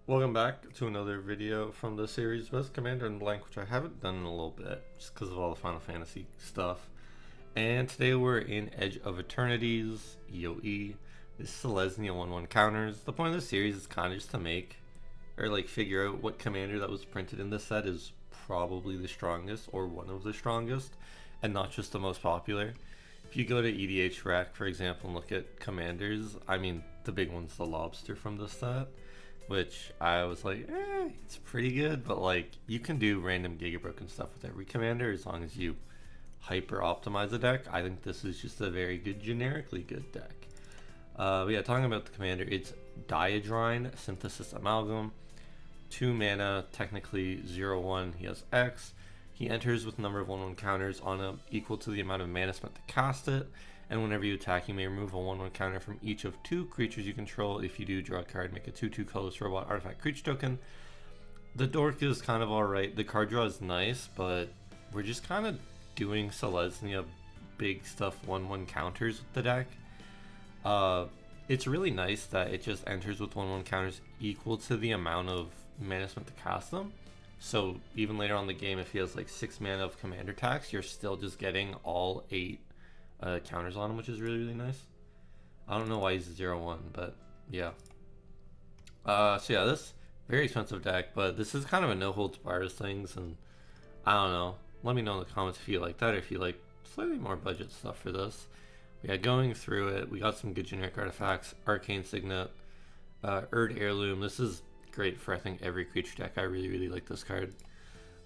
Welcome back to another video from the series Best Commander in Blank, which I haven't done in a little bit just because of all the Final Fantasy stuff. And today we're in Edge of Eternities, EOE. This is Selesnya 1/1 counters. The point of this series is kind of just to make, or like figure out what commander that was printed in this set is probably the strongest, or one of the strongest, and not just the most popular. If you go to EDH Rack, for example, and look at commanders, I mean, the big one's the Lobster from this set, which I was like, it's pretty good, but like, you can do random Giga Broken stuff with every commander as long as you hyper optimize the deck. I think this is just a very good, generically good deck. But yeah, talking about the commander, it's Dyadrine, Synthesis Amalgam, 2 mana, technically 0/1, he has X. He enters with a number of 1/1 counters on him equal to the amount of mana spent to cast it, and whenever you attack, you may remove a 1/1 counter from each of 2 creatures you control. If you do, draw a card, make a 2/2 colorless robot artifact creature token. The dork is kind of alright. The card draw is nice, but we're just kind of doing Selesnya big stuff 1/1 counters with the deck. It's really nice that it just enters with 1/1 counters equal to the amount of mana spent to cast them. So even later on in the game, if he has like 6 mana of commander tax, you're still just getting all 8 counters on him, which is really, really nice. I don't know why he's 0/1, but yeah. So yeah, this very expensive deck, but this is kind of a no holds barred things, and I don't know. Let me know in the comments if you like that, or if you like slightly more budget stuff for this. But yeah, going through it, we got some good generic artifacts. Arcane Signet, Erd Heirloom. This is great for I think every creature deck. I really, really like this card.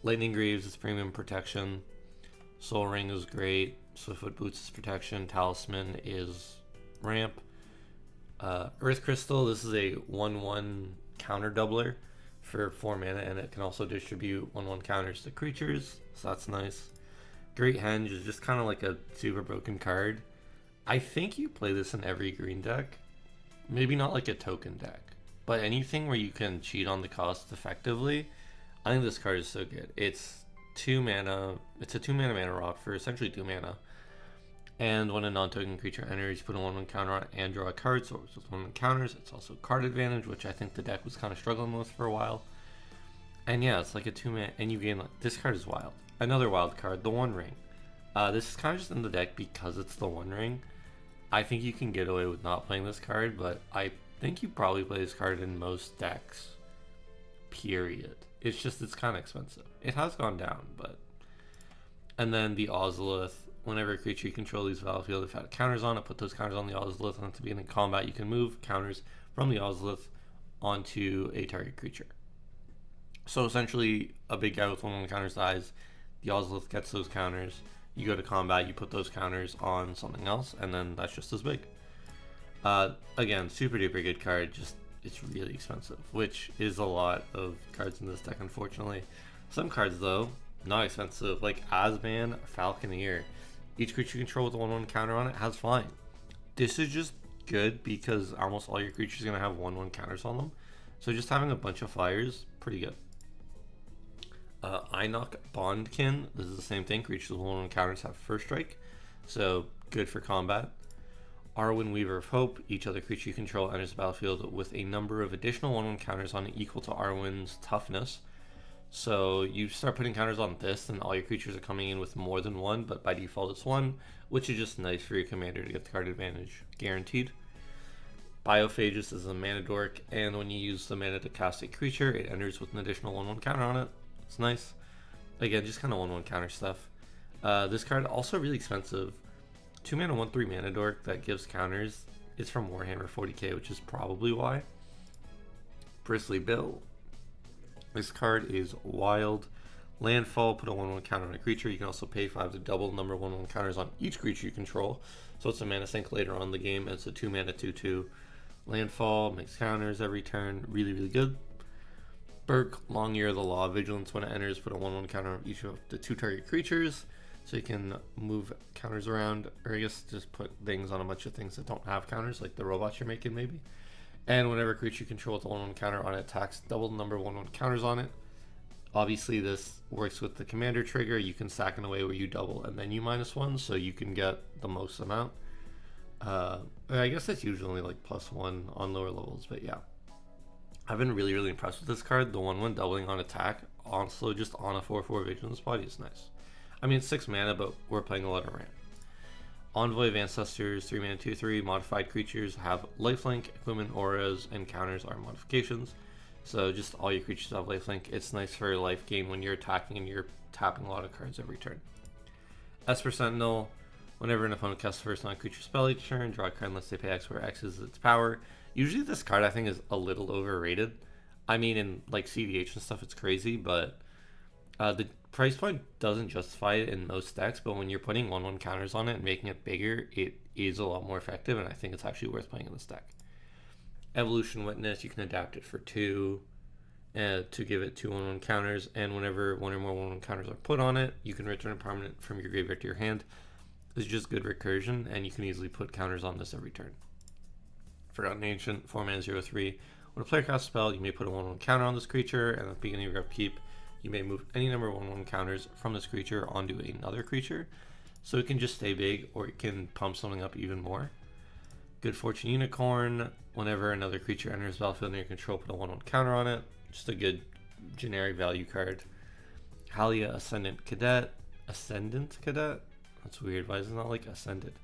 Lightning Greaves is premium protection. Soul Ring is great. Swiftfoot Boots is protection. Talisman is ramp. Earth Crystal, this is a 1/1 counter doubler for 4 mana, and it can also distribute 1/1 counters to creatures, so that's nice. Great Henge is just kind of like a super broken card. I think you play this in every green deck. Maybe not like a token deck, but anything where you can cheat on the cost effectively. I think this card is so good. It's 2 mana. It's a 2 mana rock for essentially 2 mana. And when a non-token creature enters, you put a 1/1 counter on it and draw a card. So it's with 1/1 counters. It's also card advantage, which I think the deck was kind of struggling with for a while. And yeah, it's like a 2 mana, and you gain like, this card is wild. Another wild card, the One Ring. This is kind of just in the deck because it's the One Ring. I think you can get away with not playing this card, but I think you probably play this card in most decks. Period. It's just, it's kind of expensive. It has gone down, but. And then the Ozolith. Whenever a creature you control leaves the battlefield, if it had counters on it, put those counters on the Ozolith, and at the beginning of combat, you can move counters from the Ozolith onto a target creature. So essentially, a big guy with 1/1 counters dies, the Ozolith gets those counters, you go to combat, you put those counters on something else, and then that's just as big. Again, super duper good card, just it's really expensive, which is a lot of cards in this deck, unfortunately. Some cards, though, not expensive, like Asban Falconeer. Each creature you control with a 1/1 counter on it has flying. This is just good because almost all your creatures are going to have 1/1 counters on them. So just having a bunch of flyers, pretty good. Einok Bondkin, this is the same thing. Creatures with 1/1 counters have first strike, so good for combat. Arwen Weaver of Hope, each other creature you control enters the battlefield with a number of additional 1/1 counters on it equal to Arwen's toughness. So you start putting counters on this, and all your creatures are coming in with more than 1, but by default it's 1, which is just nice for your commander to get the card advantage guaranteed. Biophagus is a mana dork, and when you use the mana to cast a creature, it enters with an additional 1/1 counter on it. It's nice. Again, just kind of 1/1 counter stuff. This card also really expensive. 2 mana 1/3 mana dork that gives counters. It's from Warhammer 40k, which is probably why. Bristly Bill. This card is wild. Landfall, put a 1/1 counter on a creature. You can also pay 5 to double the number of 1/1 counters on each creature you control. So it's a mana sink later on in the game. It's a 2 mana 2/2. Landfall, makes counters every turn. Really, really good. Burke, Long Year of the Law. Vigilance, when it enters, put a 1/1 counter on each of the 2 target creatures. So you can move counters around, or I guess just put things on a bunch of things that don't have counters, like the robots you're making maybe. And whenever a creature you control with a 1/1 counter on it attacks, double the number of 1/1 counters on it. Obviously, this works with the commander trigger. You can sack in a way where you double and then you -1, so you can get the most amount. I guess it's usually only like +1 on lower levels, but yeah. I've been really impressed with this card. The 1/1 doubling on attack, also just on a 4/4 Vigilance Body is nice. I mean, it's 6 mana, but we're playing a lot of ramp. Envoy of Ancestors, 3 mana 2/3. Modified creatures have lifelink, equipment, auras, and counters are modifications. So just all your creatures have lifelink. It's nice for life gain when you're attacking and you're tapping a lot of cards every turn. Esper Sentinel, whenever an opponent casts a first non-creature spell each turn, draw a card unless they pay X, where X is its power. Usually this card I think is a little overrated. I mean, in like CDH and stuff it's crazy, but the price point doesn't justify it in most decks, but when you're putting 1/1 counters on it and making it bigger, it is a lot more effective, and I think it's actually worth playing in this deck. Evolution Witness, you can adapt it for 2 to give it 2 1/1 counters, and whenever 1 or more 1/1 counters are put on it, you can return a permanent from your graveyard to your hand. This is just good recursion, and you can easily put counters on this every turn. Forgotten Ancient, 4 mana 0/3. When a player casts a spell, you may put a 1/1 counter on this creature, and at the beginning of your upkeep, you may move any number of 1/1 counters from this creature onto another creature. So it can just stay big, or it can pump something up even more. Good Fortune Unicorn, whenever another creature enters the battlefield under your control, put a 1/1 counter on it. Just a good generic value card. Halia Ascendant Cadet. That's weird. Why is it not like Ascended?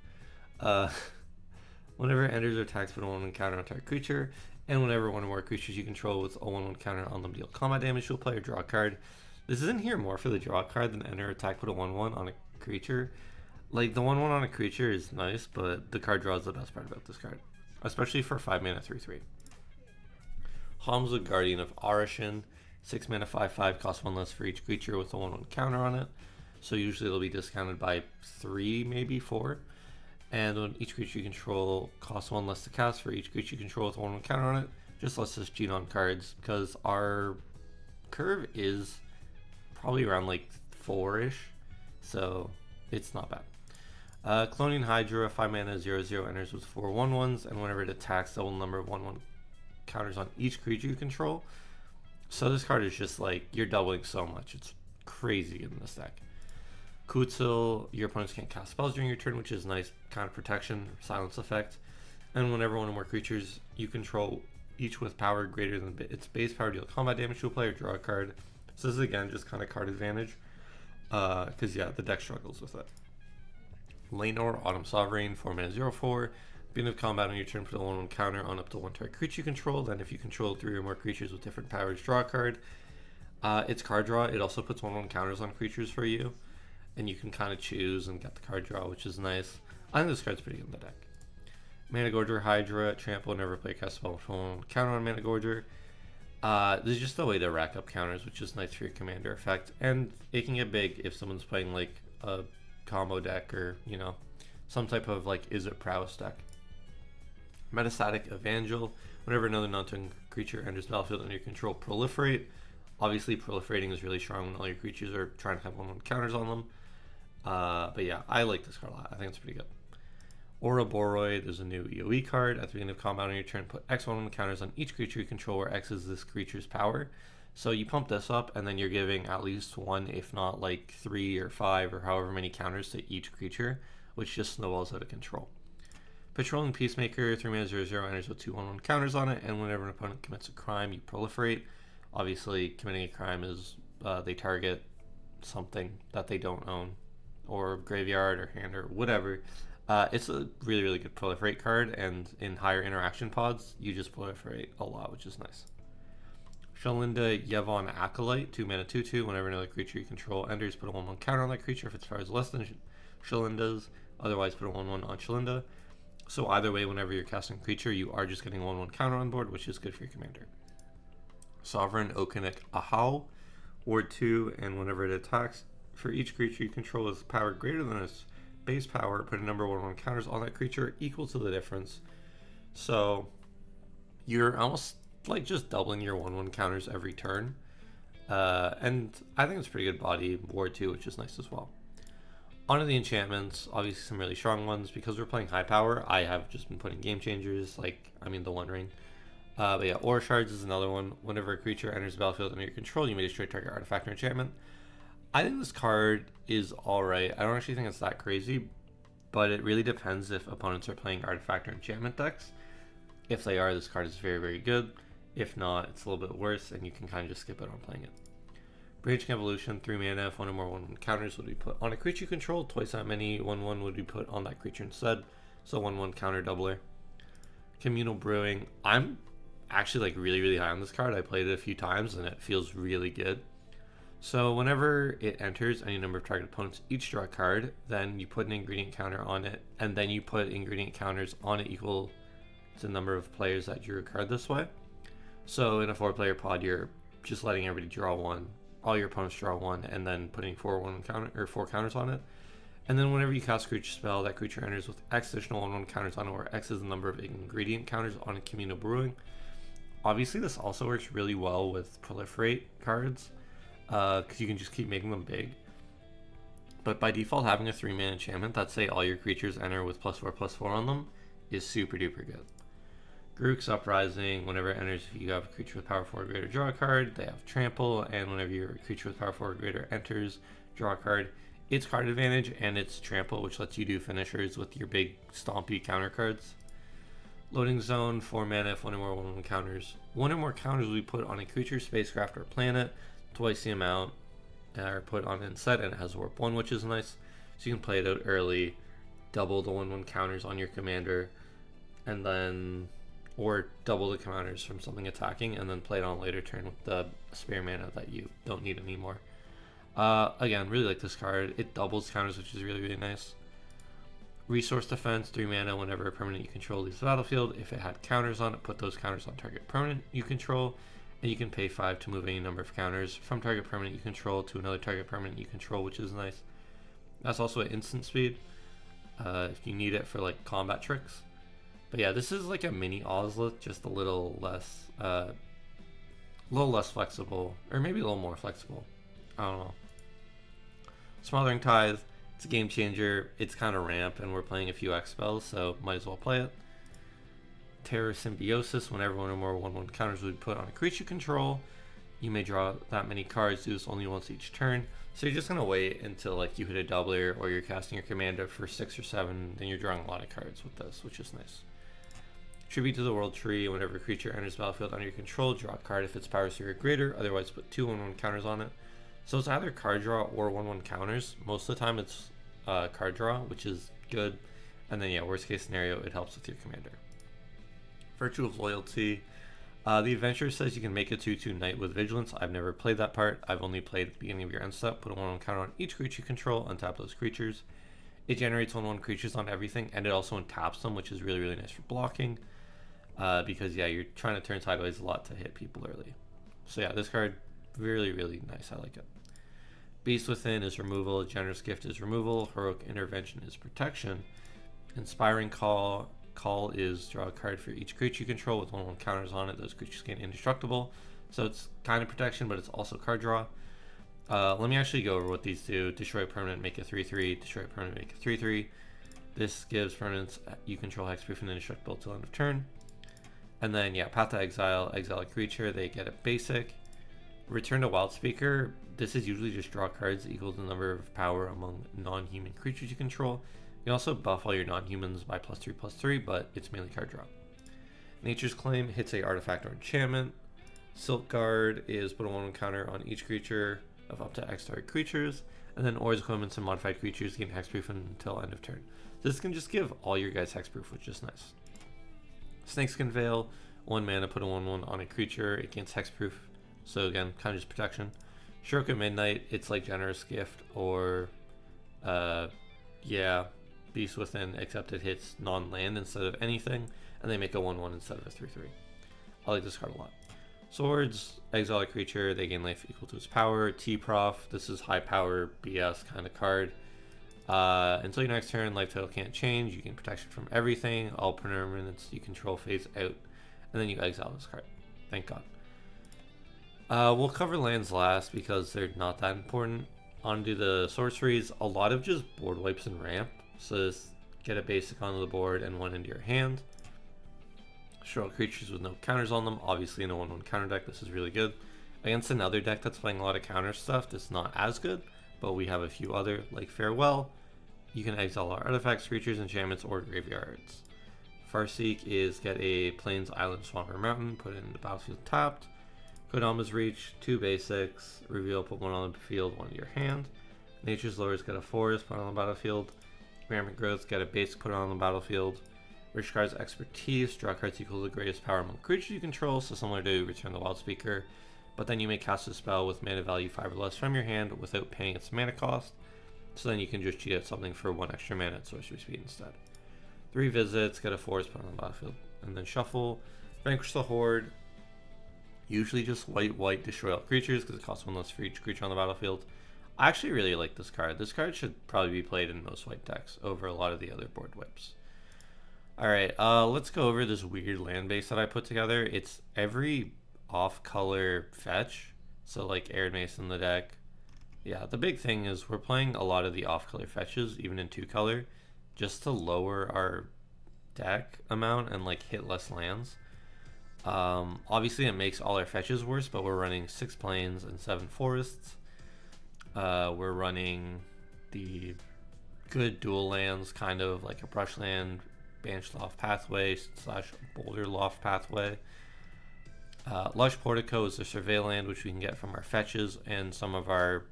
Whenever it enters or attacks, put a 1/1 counter on a target creature. And whenever one or more creatures you control with a 1/1 counter on them deal combat damage to a player, draw a card. This is in here more for the draw card than enter attack, put a 1/1 on a creature. Like, the 1/1 on a creature is nice, but the card draw is the best part about this card. Especially for 5 mana 3/3. Hamza, Guardian of Arishin, 6 mana 5/5, costs 1 less for each creature with a 1/1 counter on it. So usually it'll be discounted by 3, maybe 4. And when each creature you control costs 1 less to cast for each creature you control with a 1/1 counter on it, just lets us cheat on cards, because our curve is probably around like 4-ish, so it's not bad. Cloning Hydra, 5 mana 0/0, enters with 4 1/1s, and whenever it attacks, double the number of 1/1 counters on each creature you control. So this card is just like, you're doubling so much. It's crazy in this deck. Kutzil, your opponents can't cast spells during your turn, which is nice kind of protection, silence effect. And whenever one or more creatures you control, each with power greater than its base power, deal combat damage to a player, draw a card. So this is again just kind of card advantage, because yeah, the deck struggles with it. Lanor, Autumn Sovereign, 4 mana 0/4. Beginning of combat on your turn, put a 1/1 counter on up to 1 target creature you control. Then if you control 3 or more creatures with different powers, draw a card. It's card draw. It also puts 1/1 counters on creatures for you, and you can kind of choose and get the card draw, which is nice. I think this card's pretty good in the deck. Mana Gorger, Hydra, trample, never play cast spell with 1/1 counter on Mana Gorger. This is just a way to rack up counters, which is nice for your commander effect, and it can get big if someone's playing like a combo deck, or you know, some type of like Is It Prowess deck. Metastatic Evangel, whenever another non-token creature enters the battlefield under your control, proliferate. Obviously proliferating is really strong when all your creatures are trying to have 1/1 counters on them. But yeah, I like this card a lot. I think it's pretty good. Ouroboros is a new EOE card. At the beginning of combat on your turn, put X 1/1 counters on each creature you control, where X is this creature's power. So you pump this up, and then you're giving at least 1, if not like 3 or 5 or however many counters to each creature, which just snowballs out of control. Patrolling Peacemaker, 3 mana 0/0, enters with 2 1/1 counters on it, and whenever an opponent commits a crime, you proliferate. Obviously, committing a crime is they target something that they don't own, or graveyard or hand or whatever. It's a really good proliferate card, and in higher interaction pods, you just proliferate a lot, which is nice. Shalinda Yevon Acolyte, 2 mana 2/2. Whenever another creature you control enters, put a 1/1 counter on that creature if its power is less than Shalinda's. Otherwise, put a 1/1 on Shalinda. So either way, whenever you're casting a creature, you are just getting 1/1 counter on board, which is good for your commander. Sovereign Okenek Ahau, Ward 2, and whenever it attacks, for each creature you control with power greater than its base power, put a number of 1/1 counters on that creature equal to the difference. So you're almost like just doubling your 1/1 counters every turn. And I think it's pretty good body, Ward 2, which is nice as well. On to the enchantments, obviously some really strong ones. Because we're playing high power, I have just been putting game changers, like, the One Ring. But yeah, Aura Shards is another one. Whenever a creature enters the battlefield under your control, you may destroy target artifact or enchantment. I think this card is alright. I don't actually think it's that crazy, but it really depends if opponents are playing artifact or enchantment decks. If they are, this card is very good. If not, it's a little bit worse, and you can kind of just skip it on playing it. Branching Evolution, 3 mana, if one or more 1/1 counters would be put on a creature you control, twice that many 1/1 would be put on that creature instead, so 1/1 counter doubler. Communal Brewing, I'm actually like really high on this card. I played it a few times and it feels really good. So whenever it enters any number of target opponents, each draw a card, then you put an ingredient counter on it, and then you put ingredient counters on it equal to the number of players that drew a card this way. So in a 4-player pod, you're just letting everybody draw one, all your opponents draw one, and then putting 4 counters on it. And then whenever you cast a creature spell, that creature enters with X additional 1/1 counters on it, where X is the number of ingredient counters on a Communal Brewing. Obviously, this also works really well with Proliferate cards, because you can just keep making them big. But by default, having a 3-mana enchantment that say all your creatures enter with +4/+4 on them is super duper good. Garruk's Uprising, whenever it enters, if you have a creature with power 4 or greater, draw a card. They have Trample, and whenever your creature with power 4 or greater enters, draw a card. It's card advantage, and it's Trample, which lets you do finishers with your big stompy counter cards. Loading Zone, 4 mana, if one or more 1/1 counters. One or more counters will be put on a creature, spacecraft, or planet, twice the amount are put on it instead, and it has Warp 1, which is nice. So you can play it out early, double the 1/1 counters on your commander, and then, or double the counters from something attacking, and then play it on a later turn with the spare mana that you don't need anymore. Again, really like this card. It doubles counters, which is really nice. Resource Defense, 3 mana, whenever a permanent you control leaves the battlefield. If it had counters on it, put those counters on target permanent you control, and you can pay 5 to move any number of counters from target permanent you control to another target permanent you control, which is nice. That's also at instant speed, if you need it for like combat tricks. But yeah, this is like a mini Ozlith, just a little less flexible, or maybe a little more flexible. I don't know. Smothering Tithe, it's a game changer. It's kind of ramp, and we're playing a few X spells, so might as well play it. Terror Symbiosis, whenever one or more 1/1 counters would be put on a creature control, you may draw that many cards, do this only once each turn. So you're just going to wait until like you hit a doubler, or you're casting your commander for 6 or 7, then you're drawing a lot of cards with this, which is nice. Tribute to the World Tree, whenever a creature enters the battlefield under your control, draw a card if its power is 3 or greater, otherwise put 2 1/1 counters on it. So it's either card draw or 1/1 counters. Most of the time it's card draw, which is good. And then yeah, worst case scenario, it helps with your commander. Virtue of Loyalty. The adventure says you can make a 2/2 knight with vigilance. I've never played that part. I've only played at the beginning of your end step. Put a 1/1 counter on each creature you control, untap those creatures. It generates 1/1 creatures on everything, and it also untaps them, which is really nice for blocking. Because yeah, you're trying to turn sideways a lot to hit people early. So yeah, this card, really nice. I like it. Beast Within is removal, Generous Gift is removal, Heroic Intervention is protection, Inspiring Call is draw a card for each creature you control with 1/1 counters on it. Those creatures gain indestructible, so it's kind of protection, but it's also card draw. Let me actually go over what these do. Destroy a permanent, make a 3/3. Destroy a permanent, make a 3/3. This gives permanents you control hexproof and indestructible till end of turn. And then yeah, Path to Exile a creature, they get a basic. Return to Wildspeaker. This is usually just draw cards equal to the number of power among non-human creatures you control. You can also buff all your non-humans by +3/+3, but it's mainly card draw. Nature's Claim hits a artifact or enchantment. Silk Guard is put a 1/1 counter on each creature of up to X target creatures, and then Aura's equipments and modified creatures gain hexproof until end of turn. This can just give all your guys hexproof, which is nice. Snakeskin Veil, 1 mana, put a 1/1 on a creature, it gains hexproof, so again, kind of just protection. Stroke at Midnight, it's like Generous Gift or Beast Within, except it hits non-land instead of anything, and they make a 1/1 instead of a 3/3. I like this card a lot. Swords, exile a creature, they gain life equal to its power. T-Prof, this is high power BS kind of card. Until your next turn, life total can't change. You gain protection from everything. All permanents you control phase out, and then you exile this card. Thank God. We'll cover lands last because they're not that important. On to the sorceries. A lot of just board wipes and ramp. So just get a basic onto the board and one into your hand. Show creatures with no counters on them. Obviously in a 1/1 counter deck, this is really good. Against another deck that's playing a lot of counter stuff, this is not as good, but we have a few other, like Farewell. You can exile our artifacts, creatures, enchantments, or graveyards. Farseek is get a Plains, Island, Swamp, or Mountain, put it in the battlefield tapped. Put Alma's Reach, 2 basics, reveal, put 1 on the field, 1 in your hand. Nature's Lures, get a forest, put it on the battlefield. Rampant Growth, get a basic, put it on the battlefield. Rich cards Expertise, draw cards equal to the greatest power among creatures you control, so similar to Return the Wild Speaker. But then you may cast a spell with mana value 5 or less from your hand without paying its mana cost. So then you can just cheat at something for 1 extra mana at sorcery speed instead. 3 visits, get a forest, put on the battlefield. And then shuffle. Vanquish the Horde. Usually just white, destroy all creatures because it costs 1 less for each creature on the battlefield. I actually really like this card. This card should probably be played in most white decks over a lot of the other board whips. Alright, let's go over this weird land base that I put together. It's every off-color fetch. So like Arid Mace in the deck. Yeah, the big thing is we're playing a lot of the off-color fetches, even in 2-color, just to lower our deck amount and like hit less lands. Obviously it makes all our fetches worse, but we're running 6 plains and 7 forests. We're running the good dual lands, kind of like a Brushland, Banished Loft Pathway / Boulder Loft Pathway. Lush Portico is a survey land, which we can get from our fetches and some of our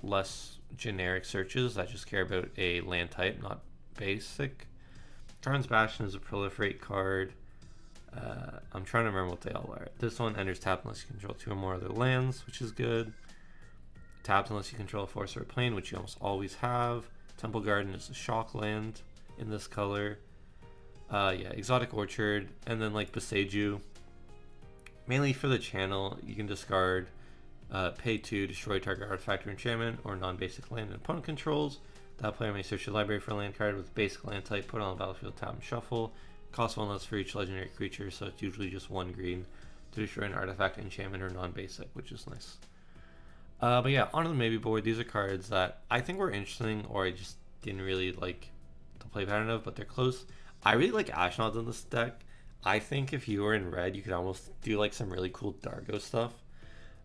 less generic searches that just care about a land type, not basic. Karn's Bastion is a proliferate card. I'm trying to remember what they all are. This one enters tapped unless you control 2 or more other lands, which is good. Tapped unless you control a forest or a plain, which you almost always have. Temple Garden is a shock land in this color. Yeah, Exotic Orchard, and then like Beseiju. Mainly for the channel, you can discard pay 2, destroy target artifact or enchantment, or non-basic land and opponent controls. That player may search your library for a land card with basic land type, put it on the battlefield, tap and shuffle. Costs 1 less for each legendary creature, so it's usually just 1 green to destroy an artifact, enchantment, or non-basic, which is nice. But yeah, onto the Maybeboard. These are cards that I think were interesting, or I just didn't really like the play pattern of, but they're close. I really like Ashnods in this deck. I think if you were in red, you could almost do like some really cool Dargo stuff.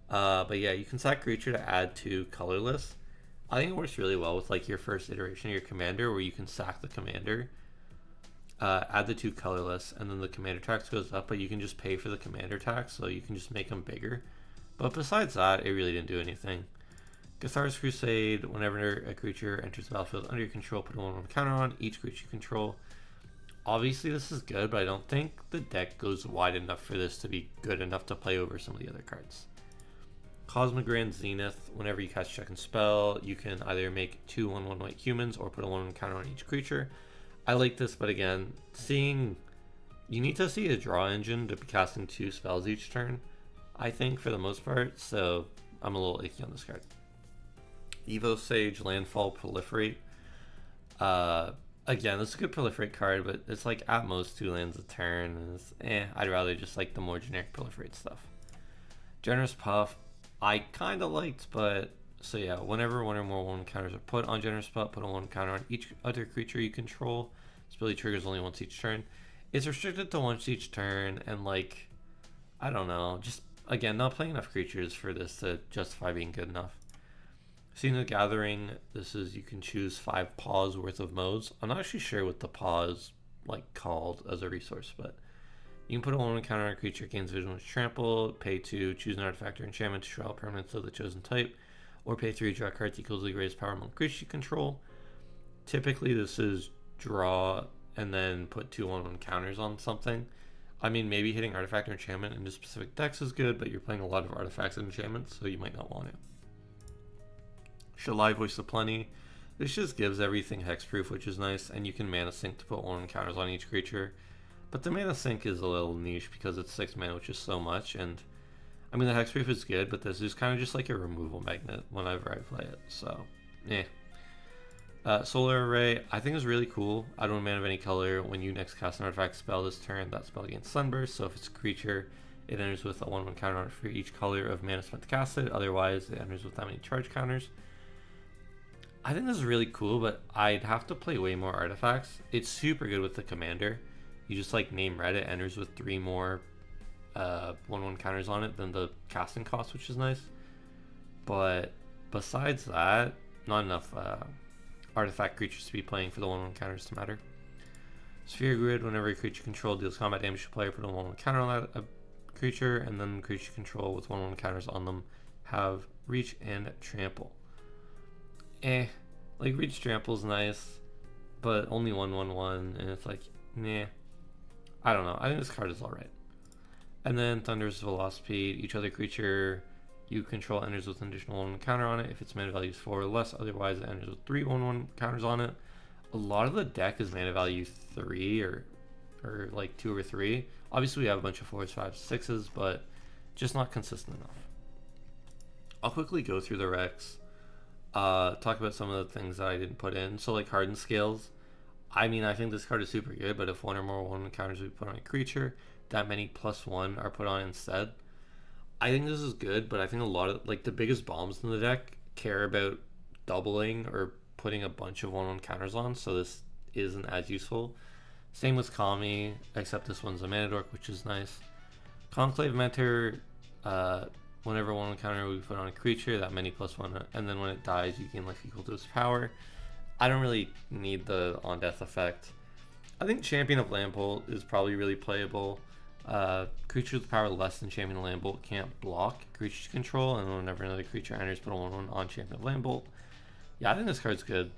But yeah, you can sack creature to add to colorless. I think it works really well with like your first iteration of your commander, where you can sack the commander, add the 2 colorless, and then the commander tax goes up, but you can just pay for the commander tax, so you can just make them bigger. But besides that, it really didn't do anything. Gathar's Crusade, whenever a creature enters the battlefield under your control, put a 1/1 counter on each creature you control. Obviously this is good, but I don't think the deck goes wide enough for this to be good enough to play over some of the other cards. Cosmic Grand Zenith, whenever you cast check and spell, you can either make 2 1/1 white humans or put a 1/1 counter on each creature. I like this, but again, you need to see a draw engine to be casting 2 spells each turn, I think, for the most part, so I'm a little icky on this card. Evo Sage, Landfall, Proliferate. Again, this is a good Proliferate card, but it's like at most 2 lands a turn, and it's, I'd rather just like the more generic Proliferate stuff. Generous Puff, I kind of liked, but so yeah, whenever 1 or more 1 counters are put on Generous Puff, put a 1 counter on each other creature you control. This ability triggers only once each turn. It's restricted to once each turn, and like, I don't know, just again, not playing enough creatures for this to justify being good enough. Seeing the Gathering, this is, you can choose 5 paws worth of modes. I'm not actually sure what the paw is like called as a resource, but you can put a 1/1 counter on a creature, gains vision with trample, pay 2, choose an artifact or enchantment to draw permanents of the chosen type, or pay 3, draw cards equal to the greatest power among creatures you control. Typically this is draw and then put 2 1/1 counters on something. I mean, maybe hitting artifact or enchantment into specific decks is good, but you're playing a lot of artifacts and enchantments, so you might not want it. Shalai, Voice of Plenty. This just gives everything hexproof, which is nice, and you can mana sync to put 1 counters on each creature. But the mana sync is a little niche because it's 6 mana, which is so much, and I mean the hexproof is good, but this is kind of just like a removal magnet whenever I play it, so Solar Array, I think is really cool. Add 1 mana of any color. When you next cast an artifact spell this turn, that spell gains Sunburst, so if it's a creature, it enters with a 1/1 counter on it for each color of mana spent to cast it. Otherwise, it enters with that many charge counters. I think this is really cool, but I'd have to play way more artifacts. It's super good with the commander. You just like name red, it enters with 3 more 1/1 counters on it than the casting cost, which is nice. But besides that, not enough artifact creatures to be playing for the 1/1 counters to matter. Sphere Grid, whenever a creature controlled deals combat damage to a player, put a 1/1 counter on that creature, and then creature control with 1/1 counters on them have Reach and Trample. Like Reach Trample's nice, but only 1/1/1, and it's like, nah. I don't know. I think this card is alright. And then Thunder's Velocipede. Each other creature you control enters with an additional 1/1 counter on it if its mana value is 4 or less. Otherwise, it enters with 3 1/1 counters on it. A lot of the deck is mana value 3 or like 2 or 3. Obviously, we have a bunch of 4s, 5s, 6s, but just not consistent enough. I'll quickly go through the Rex. Talk about some of the things that I didn't put in. So like Hardened Scales. I mean, I think this card is super good, but if one or more 1/1 counters we put on a creature, that many +1 are put on instead. I think this is good, but I think a lot of like the biggest bombs in the deck care about doubling or putting a bunch of 1/1 counters on, so this isn't as useful. Same with Kami, except this one's a mana dork, which is nice. Conclave Mentor, whenever 1/1 counter we put on a creature, that many +1, and then when it dies, you gain life equal to its power. I don't really need the on death effect. I think Champion of Lambholt is probably really playable. Creatures with power less than Champion of Lambholt can't block creature control, and whenever another creature enters, put a 1/1 on Champion of Lambholt. Yeah, I think this card's good.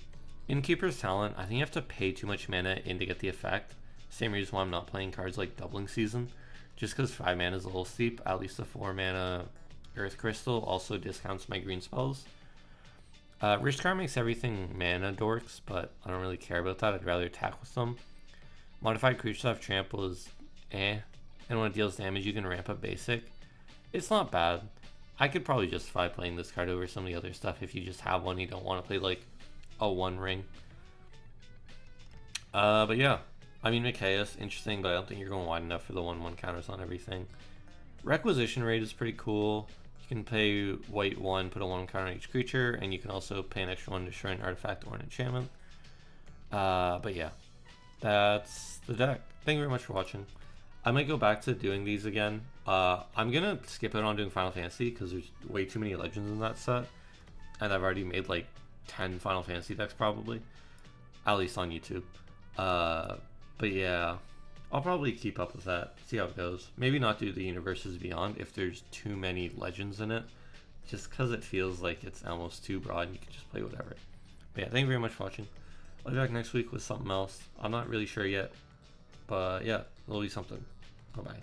Innkeeper's Talent, I think you have to pay too much mana in to get the effect. Same reason why I'm not playing cards like Doubling Season. Just because 5 mana is a little steep, at least the 4 mana Earth Crystal also discounts my green spells. Rishkar makes everything mana dorks, but I don't really care about that. I'd rather attack with them. Modified creatures have trample is and when it deals damage you can ramp up basic. It's not bad. I could probably justify playing this card over some of the other stuff if you just have one, you don't want to play like a 1 ring. But yeah, I mean Mikaeus, interesting, but I don't think you're going wide enough for the 1/1 counters on everything. Requisition Rate is pretty cool. You can pay white 1, put a 1 counter on each creature, and you can also pay an extra 1 to destroy an artifact or an enchantment. But yeah, that's the deck. Thank you very much for watching. I might go back to doing these again. I'm gonna skip out on doing Final Fantasy because there's way too many legends in that set, and I've already made like 10 Final Fantasy decks probably, at least on YouTube. But yeah, I'll probably keep up with that, see how it goes. Maybe not do the Universes Beyond if there's too many legends in it, just because it feels like it's almost too broad and you can just play whatever. But yeah, thank you very much for watching. I'll be back next week with something else. I'm not really sure yet, but yeah, it'll be something. Bye-bye.